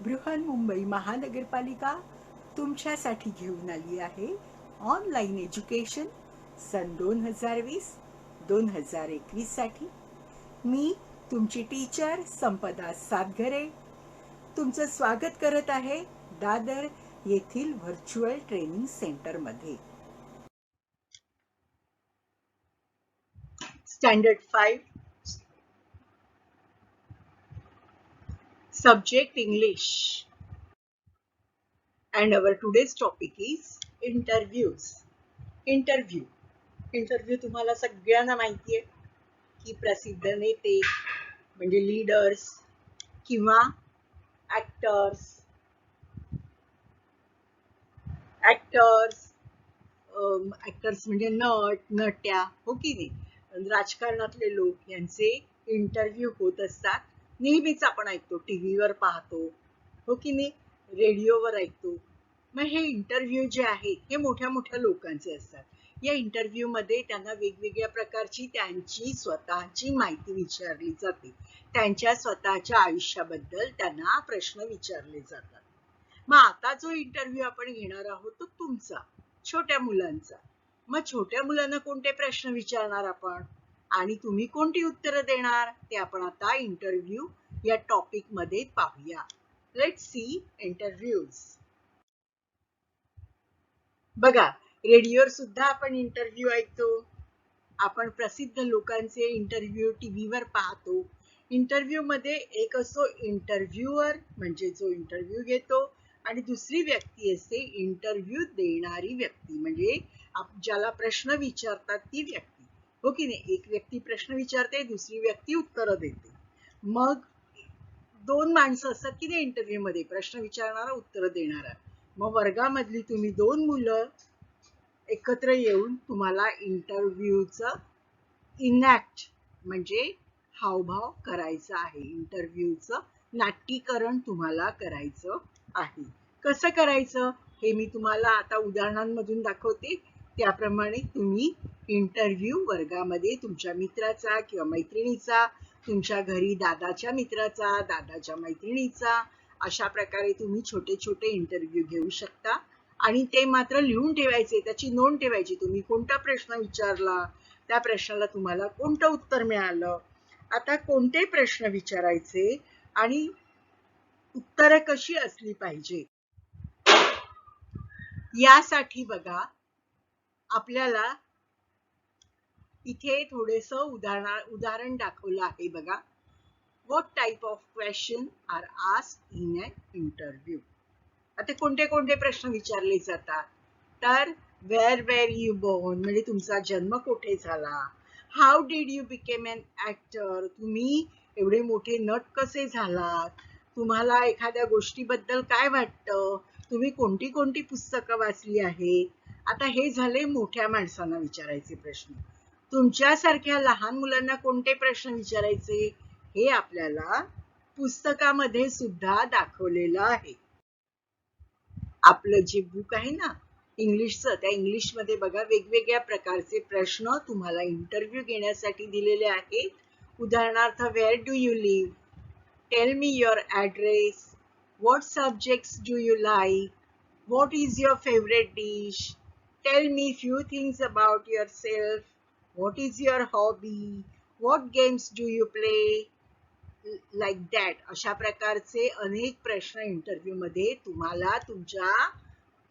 बृहन्मुंबई महानगरपालिका तुमच्यासाठी घेऊन आली आहे ऑनलाईन एज्युकेशन सन 2020-2021 साठी. मी तुमची टीचर संपदा सातघरे तुमचं स्वागत करत आहे दादर येथील व्हर्च्युअल ट्रेनिंग सेंटरमध्ये. Standard 5 subject English, and our today's topic is interviews. Interview तुम्हाला सगळ्यांना माहिती आहे की प्रसिद्ध नेते म्हणजे लीडर्स किंवा ऍक्टर्स म्हणजे नट्या हो की नाही, राजकारणातले लोक यांचे इंटरव्ह्यू होत असतात. नेहमीच आपण ऐकतो, टीव्हीवर पाहतो हो की नाही, रेडिओवर ऐकतो. मग हे इंटरव्ह्यू जे आहेत हे मोठ्या मोठ्या लोकांचे असतात. या इंटरव्ह्यू मध्ये त्यांना वेगवेगळ्या प्रकारची त्यांची स्वतःची माहिती विचारली जाते. त्यांच्या स्वतःच्या आयुष्याबद्दल त्यांना प्रश्न विचारले जातात. मग आता जो इंटरव्ह्यू आपण घेणार आहोत तो तुमचा, छोट्या मुलांचा. मग छोट्या मुलांना कोणते प्रश्न विचारणार आपण आणि तुम्ही कोणती उत्तरं देणार ते आपण आता इंटरव्ह्यू या टॉपिक मध्ये पाहूया. Let's see interviews. बघा, रेडिओवर सुद्धा आपण इंटरव्ह्यू ऐकतो. आपण प्रसिद्ध लोकांचे इंटरव्ह्यू टीव्हीवर पाहतो. इंटरव्ह्यू मध्ये एक असतो इंटरव्ह्यूअर म्हणजे जो इंटरव्ह्यू घेतो, आणि दुसरी व्यक्ती असते इंटरव्ह्यू देणारी व्यक्ती म्हणजे ज्याला प्रश्न विचारतात ती व्यक्ती हो की नाही. एक व्यक्ती प्रश्न विचारते, दुसरी व्यक्ती उत्तर देते. मग दोन माणसं असतात की नाही इंटरव्ह्यू मध्ये, प्रश्न विचारणारा उत्तर देणारा. मग वर्गामधली तुम्ही दोन मुलं एकत्र येऊन तुम्हाला इंटरव्ह्यूचं इनॅक्ट म्हणजे हावभाव करायचा आहे. इंटरव्ह्यूचं नाट्यीकरण तुम्हाला करायचं आहे. कसं करायचं हे मी तुम्हाला आता उदाहरणांमधून दाखवते. त्याप्रमाणे तुम्ही इंटरव्ह्यू वर्गामध्ये तुमच्या मित्राचा किंवा मैत्रिणीचा, तुमच्या घरी दादाच्या मित्राचा, दादाच्या मैत्रिणीचा, अशा प्रकारे तुम्ही छोटे छोटे इंटरव्ह्यू घेऊ शकता. आणि ते मात्र लिहून ठेवायचे, त्याची नोंद ठेवायची. तुम्ही कोणता प्रश्न विचारला, त्या प्रश्नाला तुम्हाला कोणतं उत्तर मिळालं, आता कोणते प्रश्न विचारायचे आणि उत्तरं कशी असली पाहिजे, यासाठी बघा आपल्याला इथे थोडेस उदाहरण दाखवलं आहे. बघा, what type of question are asked in an interview. आता कोणते कोणते प्रश्न विचारले जातात तर वेअर यू बोर्न म्हणजे तुमचा जन्म कुठे झाला. How did you became an actor, तुम्ही एवढे मोठे नट कसे झालात. तुम्हाला एखाद्या गोष्टीबद्दल काय वाटतं, तुम्ही कोणती कोणती पुस्तकं वाचली आहेत. आता हे झाले मोठ्या माणसांना विचारायचे प्रश्न. तुमच्यासारख्या लहान मुलांना कोणते प्रश्न विचारायचे हे आपल्याला पुस्तकामध्ये सुद्धा दाखवलेलं आहे. आपलं जे बुक आहे ना इंग्लिशचं, त्या इंग्लिशमध्ये बघा वेगवेगळ्या प्रकारचे प्रश्न तुम्हाला इंटरव्ह्यू घेण्यासाठी दिलेले आहेत. उदाहरणार्थ, where do you live, tell me your address, what subjects do you like, what is your favourite dish, tell me few things about yourself, what is your hobby, what games do you play, like that. अशा प्रकारचे अनेक प्रश्न interview मध्ये तुम्हाला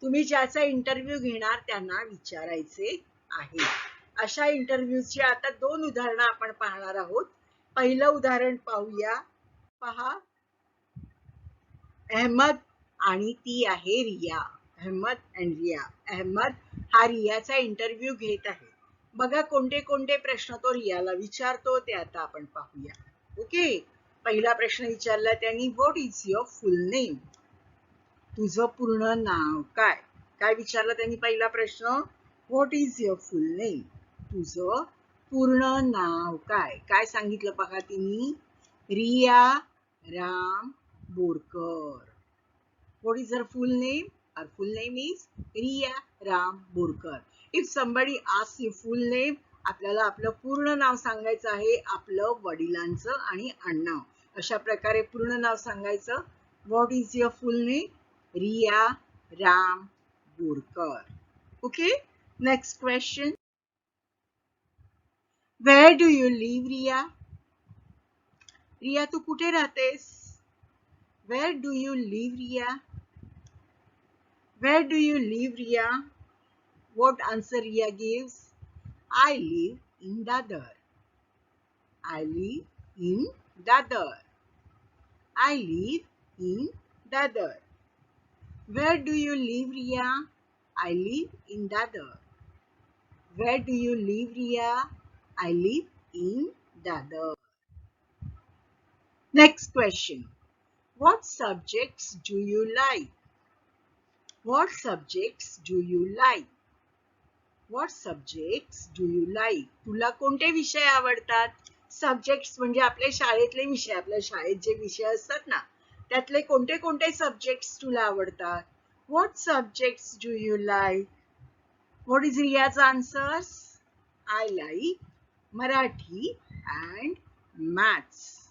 तुम्ही ज्याचा interview घेणार त्यांना विचारायचे आहे. अशा इंटरव्ह्यूची आता दोन उदाहरणं आपण पाहणार आहोत. पहिलं उदाहरण पाहूया. पहा, अहमद आणि ती आहे रिया. अहमद अँड रिया. अहमद हा रियाचा इंटरव्ह्यू घेत आहे. बघा कोणते कोणते प्रश्न तो रियाला विचारतो ते आता आपण पाहूया. ओके, पहिला प्रश्न विचारला त्यांनी, what is your full name, तुझं पूर्ण नाव काय. काय विचारलं त्यांनी पहिला प्रश्न, what is your full name, तुझं पूर्ण नाव काय. काय सांगितलं बघा तिने, Riya Ram Borkar. What is her full name, her full name is Riya Ram Borkar. If somebody asks you full name, आपल्याला आपलं पूर्ण नाव सांगायचं आहे, आपलं वडिलांचं आणि आडनाव. अशा प्रकारे पूर्ण नाव सांगायचं. What is your full name? Riya Ram Burkar. Okay, next question. Where do you live, Riya? Riya तू कुठे राहतेस? Where do you live, Riya? Where do you live, Riya? What answer Riya gives? I live in Dadar. I live in Dadar. I live in Dadar. Where do you live, Riya? I live in Dadar. Where do you live, Riya? I live in Dadar. Next question. What subjects do you like? What subjects do you like? What subjects do you like? तुला कोणते विषय आवडतात? Subjects म्हणजे आपल्या शाळेतले विषय, आपल्या शाळेत जे विषय असतात ना, त्यातले कोणते कोणते subjects तुला आवडतात? What subjects do you like? What is Riya's answers? I like Marathi and maths.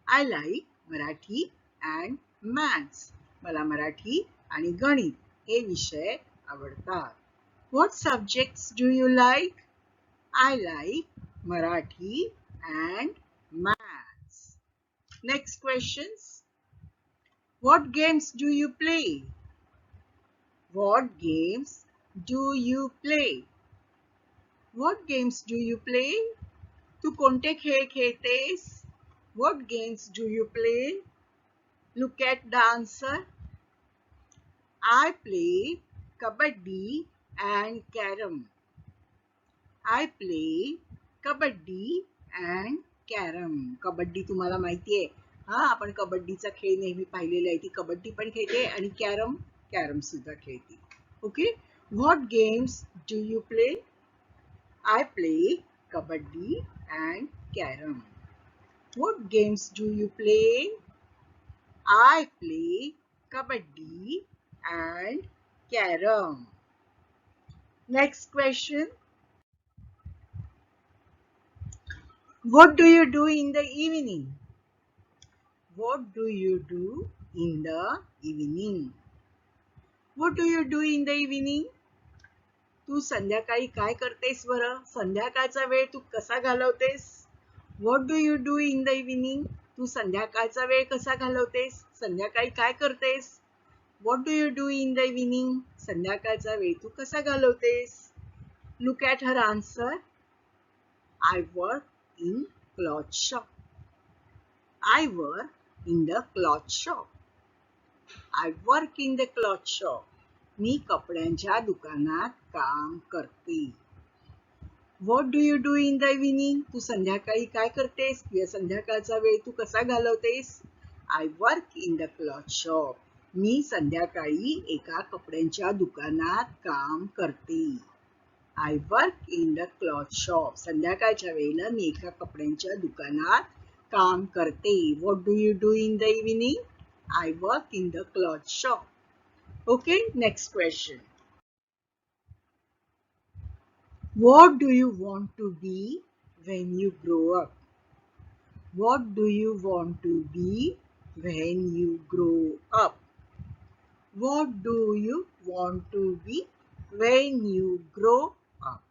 I like Marathi and maths. मला मराठी आणि गणित हे विषय आवडतात. What subjects do you like? I like Marathi and maths. Next questions. What games do you play? What games do you play? What games do you play? तू कोणते खेळ खेळतेस? What games do you play? Look at the answer. I play kabaddi and carom. I play kabaddi and carom. Kabaddi तुम्हाला माहिती आहे, हा आपण कबड्डीचा खेळ नेहमी पाहिलेला आहे. ती कबड्डी पण खेळते आणि कॅरम सुद्धा खेळते. Okay, what games do you play? I play kabaddi and carom. What games do you play? I play kabaddi and carom. Next question. What do you do in the evening? What do you do in the evening? What do you do in the evening? तू संध्याकाळी काय करतेस बरं? संध्याकाळचा वेळ तू कसा घालवतेस? What do you do in the evening? तू संध्याकाळचा वेळ कसा घालवतेस? संध्याकाळी काय करतेस? What do you do in the evening? संध्याकाळचा वेळ तू कसा घालवतेस? Look at her answer. I work in cloth shop. I work in the cloth shop. I work in the cloth shop. मी कपड्यांच्या दुकानात काम करते. What do you do in the evening? तू संध्याकाळी काय करतेस? या संध्याकाळचा वेळ तू कसा घालवतेस? I work in the cloth shop. मी संध्याकाळी एका कपड्यांच्या दुकानात काम करते. I work in the cloth shop. संध्याकाळच्या वेळेला मी एका कपड्यांच्या दुकानात काम करते. What do you do in the evening? I work in the cloth shop. Okay, next question. What do you want to be when you grow up? What do you want to be when you grow up? What do you want to be when you grow up?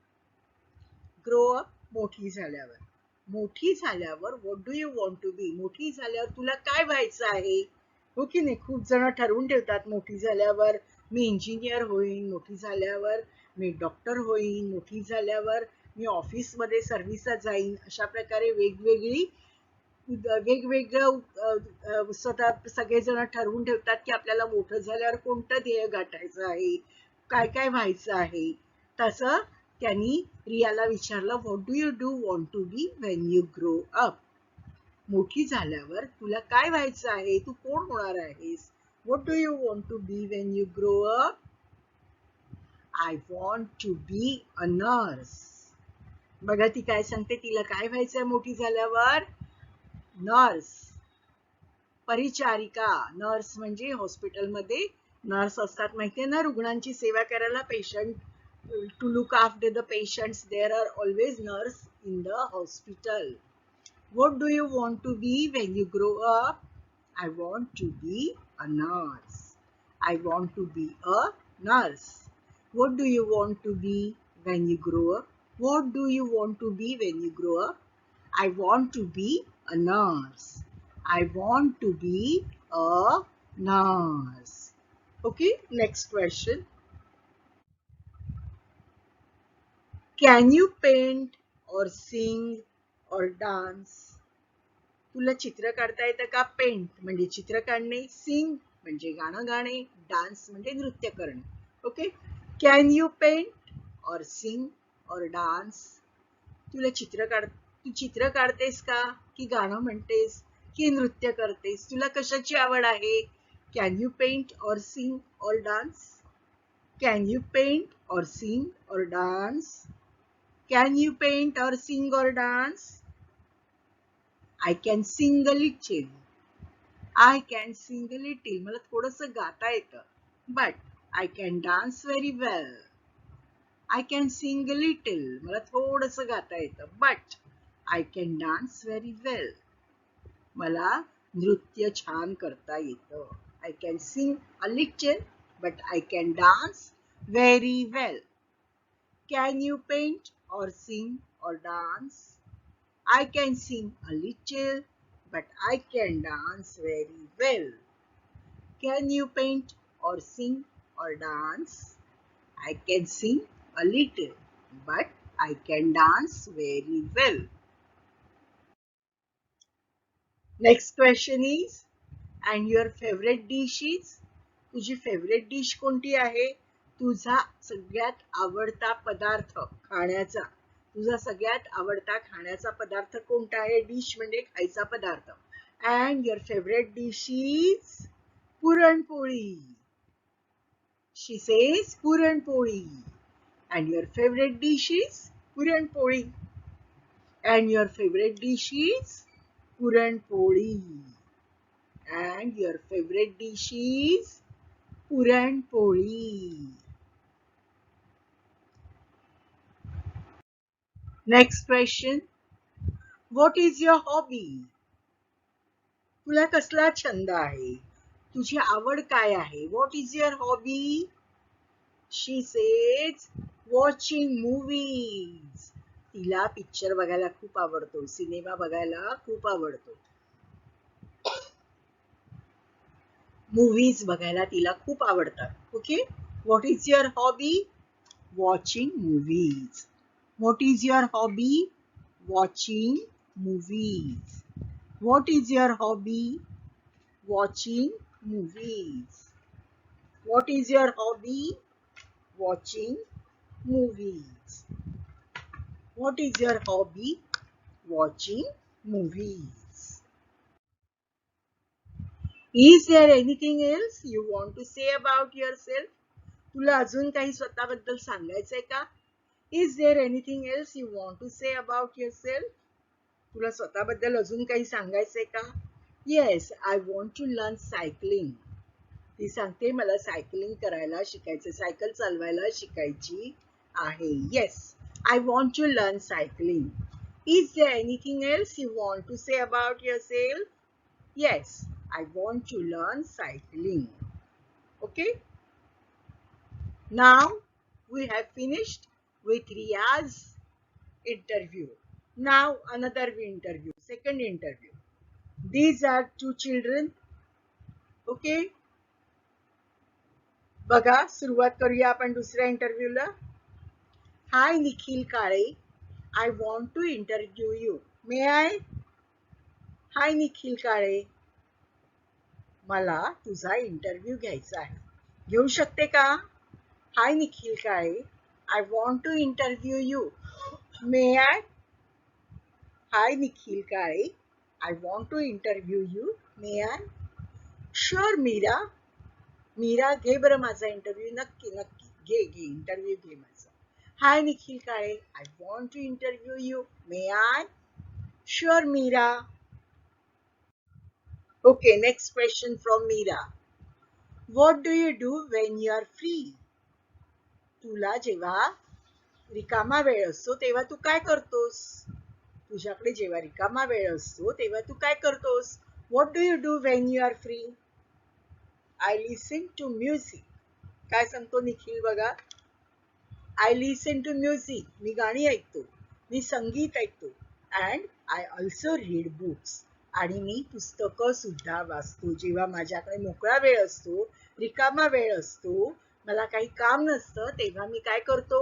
Grow up, मोठी झाल्यावर. मोठी झाल्यावर what do you want to be? मोठी झाल्यावर तुला काय व्हायचं आहे? हो की नाही? खूप जण ठरवून ठेवतात मोठी झाल्यावर मी इंजिनियर होईन, मोठी झाल्यावर मी डॉक्टर होईन, मोठी झाल्यावर मी ऑफिसमध्ये सर्व्हिसला जाईन. अशा प्रकारे वेगवेगळं स्वतः सगळेजण ठरवून ठेवतात की आपल्याला मोठं झाल्यावर कोणतं ध्येय गाठायचं आहे, काय काय व्हायचं आहे. तसं त्यांनी रियाला विचारलं, what do you do want to be when you grow up? मोठी झाल्यावर तुला काय व्हायचं आहे? तू कोण होणार आहेस? What do you want to be when you grow up? I want to be a nurse. बघा ती काय सांगते, तिला काय व्हायचंय मोठी झाल्यावर? नर्स, परिचारिका. नर्स म्हणजे हॉस्पिटलमध्ये नर्स असतात माहितीये ना, रुग्णांची सेवा करायला. Patient, to look after the patients, there are always nurse in the hospital. What do you want to be when you grow up? I want to be a nurse. I want to be a nurse. What do you want to be when you grow up? What do you want to be when you grow up? I want to be a nurse. I want to be a nurse. Okay, next question. Can you paint or sing or dance? तुला चित्र काढता येतं का? Paint म्हणजे चित्र काढणे, सिंग म्हणजे गाणं गाणे, डान्स म्हणजे नृत्य करणे. ओके, कॅन यू पेंट और सिंग और डान्स? तू चित्र काढतेस का, की गाणं म्हणतेस, की नृत्य करतेस? तुला कशाची आवड आहे? कॅन यू पेंट और सिंग और डान्स? कॅन यू पेंट और सिंग और डान्स? कॅन यू पेंट और सिंग और dance? I can sing a little. I can sing a little. मला थोडंसं गाता येतं. But I can dance very well. I can sing a little. मला थोडंसं गाता येतं. But I can dance very well. मला नृत्य छान करता येतं. I can sing a little, but I can dance very well. Can you paint or sing or dance? I can sing a little, but I can dance very well. Can you paint or sing or dance? I can sing a little, but I can dance very well. Next question is, and your favorite dish is? तुझी favourite dish कोणती आहे? तुझा सगळ्यात आवडता पदार्थ खाण्याचा, तुझा सगळ्यात आवडता खाण्याचा पदार्थ कोणता आहे? डिश म्हणजे खायचा पदार्थ. And your favorite dish is puran poli. She says puran poli. And your favorite dish is puran poli. And your favorite dish is puran poli. And your favorite dish is puran poli. Next question. What is your hobby? तुला कसला छंद आहे? तुझी आवड काय आहे? What is your hobby? She says watching movies. तिला picture बघायला खूप आवडतो, सिनेमा बघायला खूप आवडतो. मूवीज बघायला तिला खूप आवडतात. Okay, what is your hobby? Watching movies. What is your hobby? Watching movies. What is your hobby? Watching movies. What is your hobby? Watching movies. What is your hobby? Watching movies. Is there anything else you want to say about yourself? तुला अजून काही स्वतःबद्दल सांगायचंय का? Is there anything else you want to say about yourself? तुला स्वतःबद्दल अजून काही सांगायचंय का? Yes, I want to learn cycling. ती सांगते मला सायकलिंग करायला शिकायचं, सायकल चालवायला शिकायची आहे. Yes, I want to learn cycling. Is there anything else you want to say about yourself? Yes, I want to learn cycling. Okay? Now we have finished with Riya's interview. Now another interview, second interview. These are two children. Okay? बघा, सुरुवात करूया आपण दुसऱ्या इंटरव्ह्यूला. हाय निखिल काळे, I want to interview you. May I? हाय निखिल काळे, मला तुझा interview घ्यायचा आहे. घेऊ शकते का? हाय निखिल काळे, I want to interview you. May I? High Nikhil Kale, I want to interview you. May I? Sure Mira. Mira घे बरं माझा इंटरव्ह्यू. नक्की नक्की घे इंटरव्ह्यू घे माझा. हाय निखिल काळे, I want to interview you. May I? Sure Mira. Okay, next question from Meera. What do you do when you are free? तुला जेव्हा रिकामा वेळ असतो तेव्हा तू काय करतोस? तुझ्याकडे जेव्हा रिकामा वेळ असतो तेव्हा तू काय करतोस? What do you do when you are free? I listen to music. काय सांगतो निखिल बघा. I listen to music. मी गाणी ऐकतो. मी संगीत ऐकतो. And I also read books. आणि मी पुस्तकं सुद्धा वाचतो. जेव्हा माझ्याकडे मोकळा वेळ असतो, रिकामा वेळ असतो, मला काही काम नसतं, तेव्हा मी काय करतो?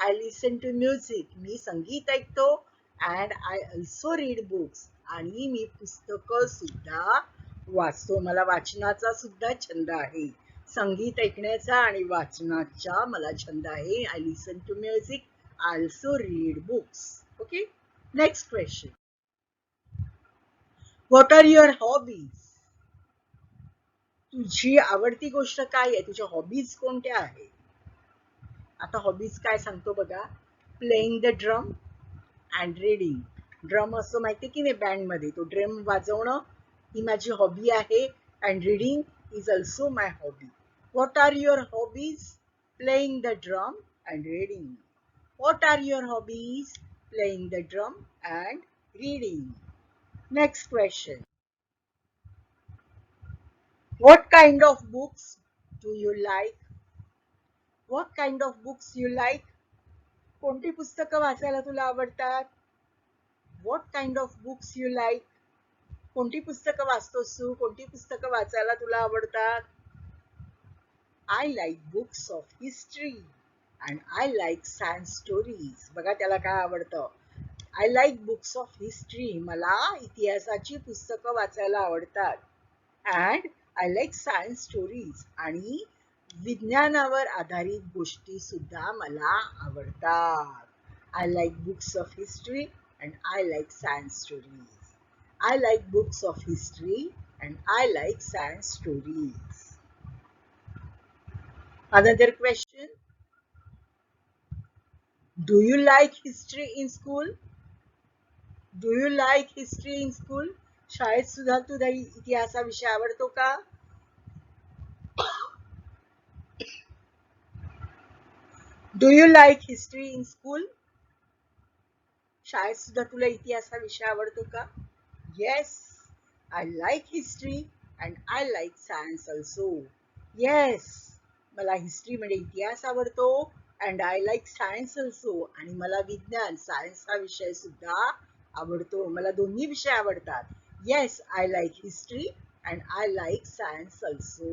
I listen to music. मी संगीत ऐकतो. And I also read books. आणि मी पुस्तकं सुद्धा वाचतो. मला वाचनाचा सुद्धा छंद आहे. संगीत ऐकण्याचा आणि वाचनाचा मला छंद आहे. I listen to music. I also read books. Okay. Next question. What are your hobbies? तुझी आवडती गोष्ट काय आहे? तुझ्या हॉबीज कोणत्या आहेत? आता हॉबीज काय सांगतो बघा. Playing the drum and reading. Drum असं माहिती की नाही बँड मध्ये, तो ड्रम वाजवणं ही माझी हॉबी आहे. And reading is also my hobby. What are your hobbies? Playing the drum and reading. What are your hobbies? Playing the drum and reading. Next question. What kind of books do you like? What kind of books you like? कोणती पुस्तकं वाचायला तुला आवडतात? What kind of books you like? कोणती पुस्तकं वाचतोस तू? कोणती पुस्तकं वाचायला तुला आवडतात? I like books of history and I like science stories. बघा त्याला काय आवडतं. I like books of history. मला इतिहासाची पुस्तकं वाचायला आवडतात. And I like science stories. आणि विज्ञानावर आधारित गोष्टी सुद्धा मला आवडतात. I like books of history and I like science stories. I like books of history and I like science stories. Another question. Do you like history in school? Do you like history in school? शाळेत सुद्धा तुला इतिहासा विषय आवडतो का? Do you like history in school? शाळेत सुद्धा तुला इतिहासा विषय आवडतो का? Yes, I like history and I like science also. Yes, मला हिस्ट्री म्हणजे इतिहास आवडतो and I like science also. आणि मला विज्ञान सायन्स हा विषय सुद्धा आवडतो. मला दोन्ही विषय आवडतात. Yes, I like history and I like science also.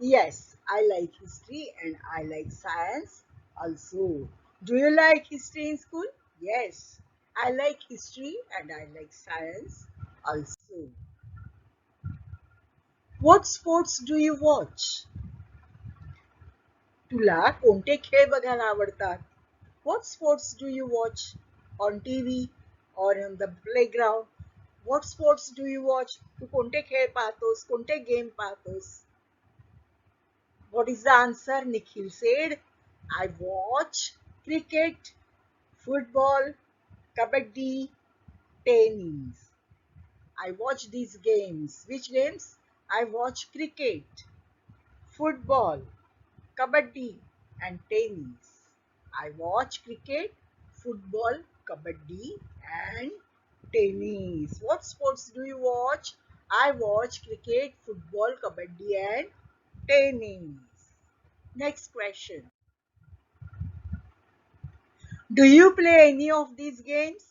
Yes, I like history and I like science also. Do you like history in school? Yes, I like history and I like science also. What sports do you watch? तुला कोणते खेळ बघायला आवडतात? What sports do you watch on TV or on the playground? What sports do you watch? तू कोणते खेळ पाहतोस? कोणते game पाहतोस? What is the answer? Nikhil said, I watch cricket, football, kabaddi, tennis. I watch these games. Which games? I watch cricket, football, kabaddi and tennis. I watch cricket, football, kabaddi and tennis. What sports do you watch? I watch cricket, football, kabaddi and tennis. Next question. Do you play any of these games?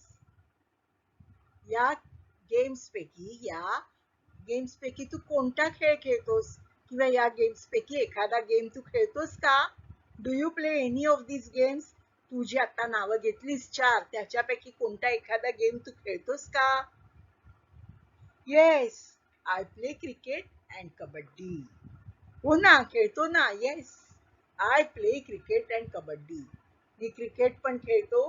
या games पैकी तू कोणता खेळ खेळतोस किंवा या games पैकी एखादा game तू खेळतोस का? Do you play any of this games? तू जी आता नावं घेतलीस चार त्याच्यापैकी कोणता एखादा गेम तू खेळतोस का? Yes, I play cricket and kabaddi. हो ना, खेळतो ना. Yes, I play cricket and kabaddi. Me cricket पण खेळतो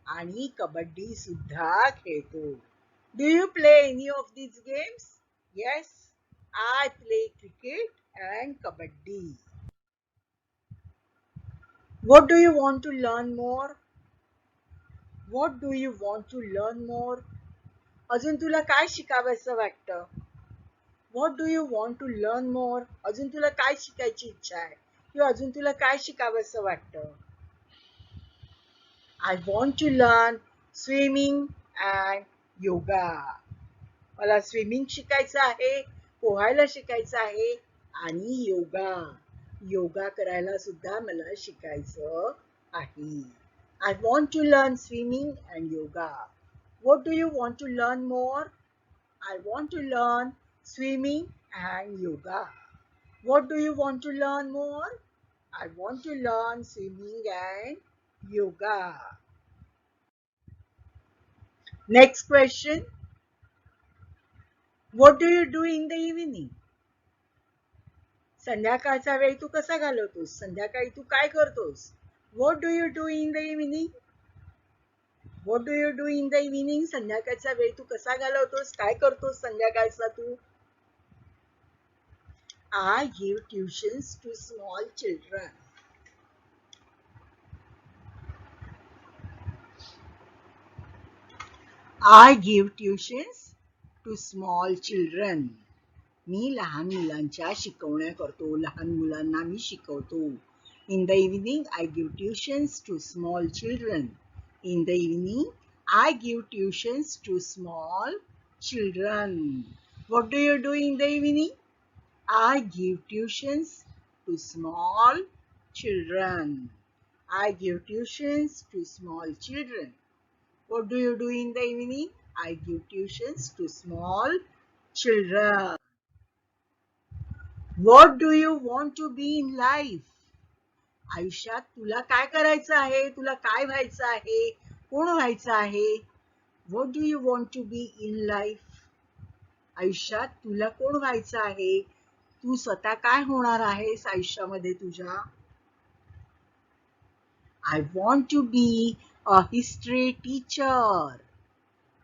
आणि कबड्डी सुद्धा खेळतो. Do you play any of these games? Yes, I play cricket and kabaddi. What do you want to learn more? What do you want to learn more? अजून तुला काय शिकावंसं वाटतं? What do you want to learn more? अजून तुला काय शिकायची इच्छा आहे? किंवा अजून तुला काय शिकावंसं वाटतं? I want to learn swimming and yoga. मला स्विमिंग शिकायचं आहे, पोहायला शिकायचं आहे आणि योगा करायला सुद्धा मला शिकायचं आहे. I want to learn swimming and yoga. What do you want to learn more? I want to learn swimming and yoga. What do you want to learn more? I want to learn swimming and yoga. Next question. What do you do in the evening? संध्याकाळचा वेळ तू कसा घालवतोस? संध्याकाळी तू काय करतोस? What do you do in the evening? What do you do in the evening? संध्याकाळचा वेळ तू कसा घालवतोस? काय करतोस संध्याकाळचा तू? I give tuitions to small children. I give tuitions to small children. मी लहान मुलांच्या शिकवण्या करतो. लहान मुलांना मी शिकवतो. In the evening, I give tuitions to small children. In the evening, I give tuitions to small children. What do you do in the evening? I give tuitions to small children. I give tuitions to small children. What do you do in the evening? I give tuitions to small children. What do you want to be in life? आयुष्यात तुला काय करायचं आहे? तुला काय व्हायचं आहे? कोण व्हायचं आहे? What do you want to be in life? आयुष्यात तुला कोण व्हायचं आहे? तू स्वतः काय होणार आहेस आयुष्यामध्ये तुझ्या? I want to be a history teacher.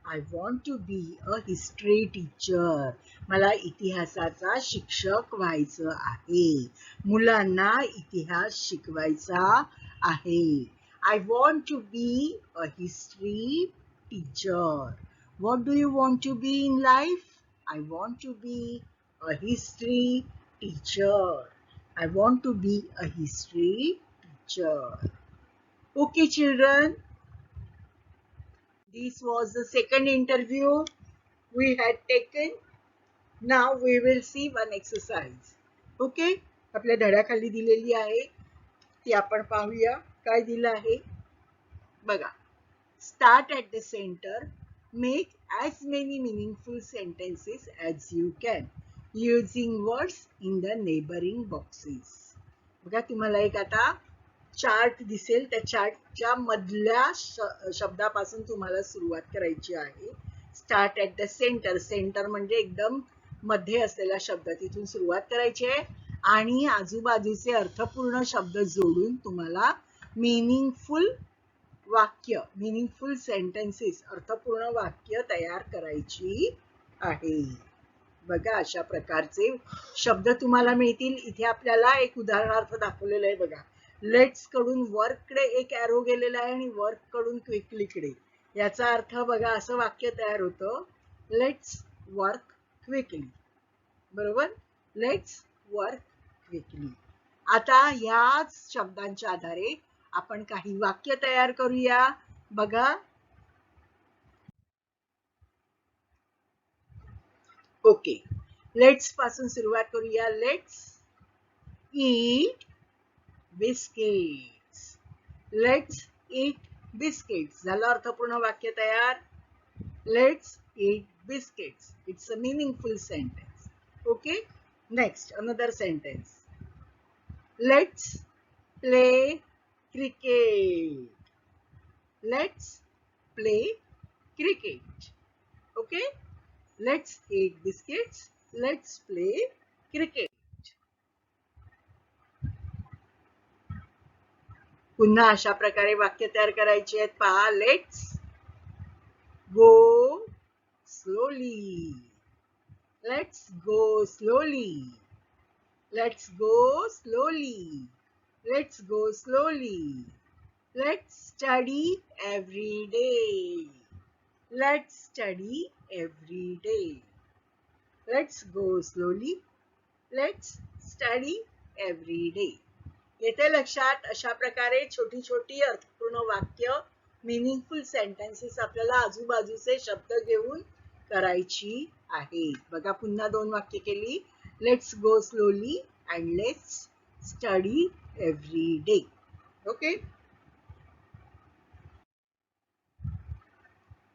I want to be a history teacher. मला इतिहासाचा शिक्षक व्हायचं आहे. मुलांना इतिहास शिकवायचा आहे. I want to be a history teacher. What do you want to be in life? I want to be a history teacher. I want to be a history teacher. Okay, children. This was the second interview we had taken. Now we will see one exercise. Okay? आपल्या धड्याखाली दिलेली आहे ती आपण पाहूया. काय दिलं आहे? बघा. Start at the center. Make as many meaningful sentences as you can using words in the neighboring boxes. बघा तुम्हाला एक आता चार्ट दिसेल. त्या चार्टच्या मधल्या शब्दापासून तुम्हाला सुरुवात करायची आहे. Start at the centre. Centre म्हणजे एकदम मध्ये असलेला शब्द. तिथून सुरुवात करायची आहे आणि आजूबाजूचे अर्थपूर्ण शब्द जोडून तुम्हाला मीनिंगफुल वाक्य, मीनिंगफुल सेंटेन्सेस, अर्थपूर्ण वाक्य तयार करायची आहे. बघा अशा प्रकारचे शब्द तुम्हाला मिळतील. इथे आपल्याला एक उदाहरणार्थ दाखवलेलं आहे बघा. लेट्स कडून वर्क कडे एक एरो गेलेला आहे आणि वर्क कडून क्विकली कडे. याचा अर्थ बघा असं वाक्य तयार होतं. Let's work quickly. बरोबर? Let's work quickly. आता याच शब्दांच्या आधारे आपण काही वाक्य तयार करूया. बघा. ओके. लेट्स पासून सुरुवात करूया. Let's eat biscuits. Let's eat biscuits. झालं अर्थपूर्ण वाक्य तयार. Let's eat biscuits. It's a meaningful sentence. Okay? Next, another sentence. Let's play cricket. Let's play cricket. Okay? Let's eat biscuits. Let's play cricket. पुन्हा अशा प्रकारे वाक्य तयार करायची आहेत. पहा. Let's go slowly. Let's go slowly. Let's go slowly. Let's go slowly. Let's study every day. Let's study every day. Let's go slowly. Let's study every day. येथे लक्षात अशा प्रकारे छोटी छोटी अर्थपूर्ण वाक्य, मीनिंगफुल सेंटेन्सेस आपल्याला आजूबाजूचे शब्द घेऊन करायची आहेत. बघा पुन्हा 2 वाक्य केली. Let's go slowly and let's study every day. Okay.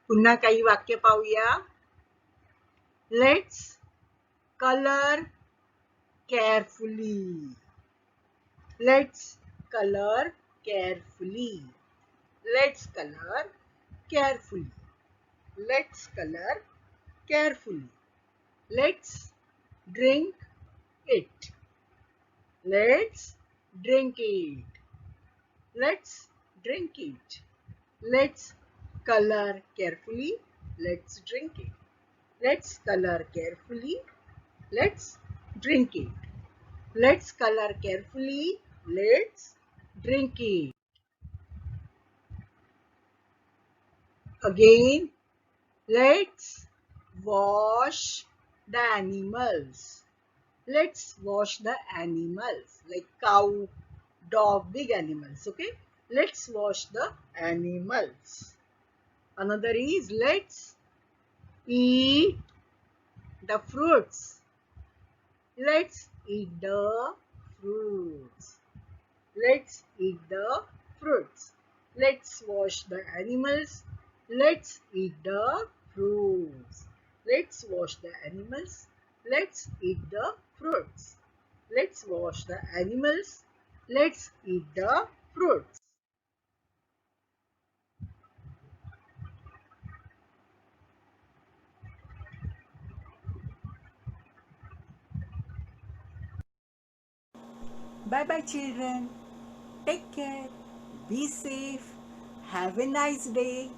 पुन्हा काही वाक्य पाहूया. Let's colour carefully. Let's color carefully. Let's color carefully. Let's color carefully. Let's drink it. Let's drink it. Let's drink it. Let's color carefully. Let's drink it. Let's color carefully. Let's drink it. Let's color carefully. Let's drink it. Again, let's wash the animals. Let's wash the animals like cow, dog, big animals. Okay. Let's wash the animals. Another is let's eat the fruits. Let's eat the fruits. Let's eat the fruits. Let's wash the animals. Let's eat the fruits. Let's wash the animals. Let's eat the fruits. Let's wash the animals. Let's eat the fruits. Bye bye, children. Take care. Be safe. Have a nice day.